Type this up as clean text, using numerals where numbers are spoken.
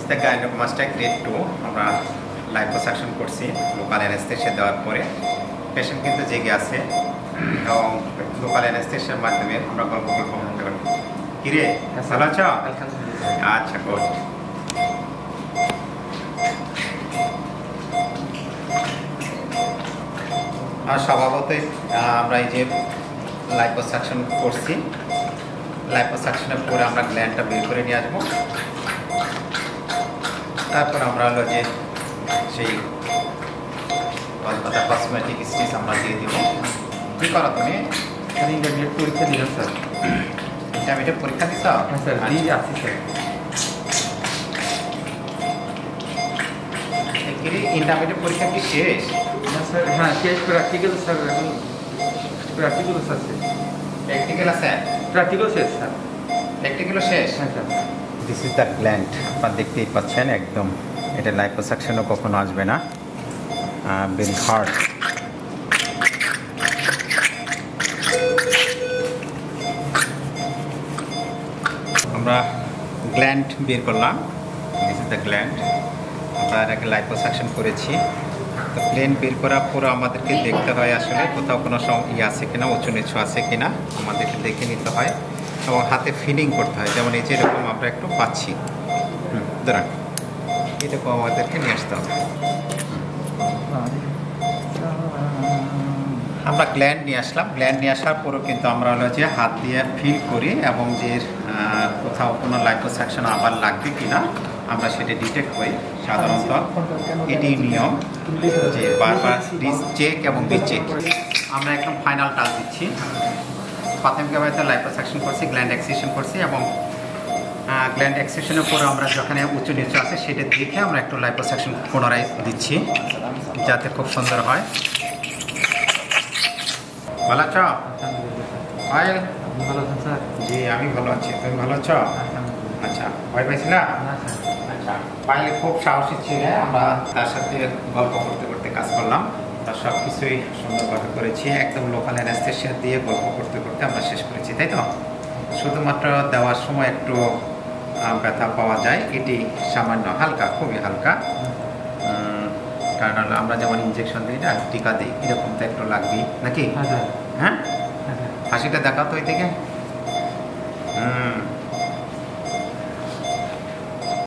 The gynaecomastia grade 2 আমরা liposuction করছি local anaesthesia দেওয়ার পরে। পেশেন্ট কিন্তু জেগে আছে এবং লোকাল অ্যানেস্থেসিয়ার মাধ্যমে আমরা গল্পগুলো করতে পারি। কিরে ভালো আছো? আচ্ছা, গুড। আর স্বভাবতই আমরা এই যে লাইপোসাকশন করছি, লাইপোসাকশনের পরে আমরা গ্ল্যান্ডটা বের করে নিয়ে আসবো। তারপর আমরা হলো যে সেই কলকাতা কসমেটিক স্টিচ আমরা দিয়ে দিব। কী করো তুমি? ইন্টারমিডিয়েট পরীক্ষা দিলাম স্যার। ইন্টারমিডিয়েট পরীক্ষা দিছ? হ্যাঁ স্যার, দিয়ে আসছি স্যার। ইন্টারমিডিয়েট পরীক্ষা কি শেষ? না স্যার, হ্যাঁ শেষ। প্র্যাকটিক্যাল স্যার, এখন প্র্যাকটিক্যাল স্যার শেষ। প্র্যাকটিক্যাল আছে? প্র্যাকটিক্যাল শেষ স্যার। প্র্যাকটিক্যালও শেষ? হ্যাঁ sir. This is the gland. আপনারা দেখতেই পাচ্ছেন, একদম এটা লাইপোসাকশনও কখনো আসবে না, ভেরি হার্ড। আমরা গ্ল্যান্ড বের করলাম। This is the gland. আমরা এটাকে লাইপোসাকশন করেছি। তো প্লেন বের করার পর আমাদেরকে দেখতে হয় আসলে কোথাও কোনো আছে কিনা, উঁচু নিচু আছে কিনা আমাদেরকে দেখে নিতে হয় এবং হাতে ফিলিং করতে হয়। যেমন এই যে এরকম আমরা একটু পাচ্ছি, ধরেন এরকম আমাদেরকে নিয়ে আসতে হবে। আমরা গ্ল্যান্ড নিয়ে আসলাম। গ্ল্যান্ড নিয়ে আসার পরও কিন্তু আমরা হলো যে হাত দিয়ে ফিল করি এবং যে কোথাও কোনো লাইপোসাকশন আবার লাগবে কিনা আমরা সেটা ডিটেক্ট করি। সাধারণত এটি নিয়ম যে বারবার চেক এবং রিচেক। আমরা একদম ফাইনাল টাচ দিচ্ছি। প্রাথমিকভাবে লাইপোসাকশন করছি, গ্ল্যান্ড এক্সিশন করছি এবং গ্ল্যান্ড এক্সিশনের পরে আমরা যেখানে উঁচু নিচু আছে সেটা দেখে আমরা একটু লাইপোসাকশন পুনরায় দিচ্ছি যাতে খুব সুন্দর হয়। ভালো আছো? ভালো আছেন স্যার? জি, আমি ভালো আছি। তুমি ভালো আছো? আচ্ছা, ভয় পাইছি না? আচ্ছা, পাইলে খুব সাহসী ছিল। আমরা তার সাথে গল্প করতে করতে কাজ করলাম। তার সব কিছুই সুন্দরভাবে করেছি। একদম লোকাল অ্যানেস্থেসিয়া দিয়ে গল্প করতে করতে আমরা শেষ করেছি, তাই তো? শুধুমাত্র দেওয়ার সময় একটু ব্যথা পাওয়া যায়, এটি সামান্য হালকা, খুবই হালকা। কারণ আমরা যেমন ইনজেকশন দিই না, টিকা দিই, এরকম তো একটু লাগবেই নাকি? হ্যাঁ, হাসিটা দেখাও তো ওই থেকে।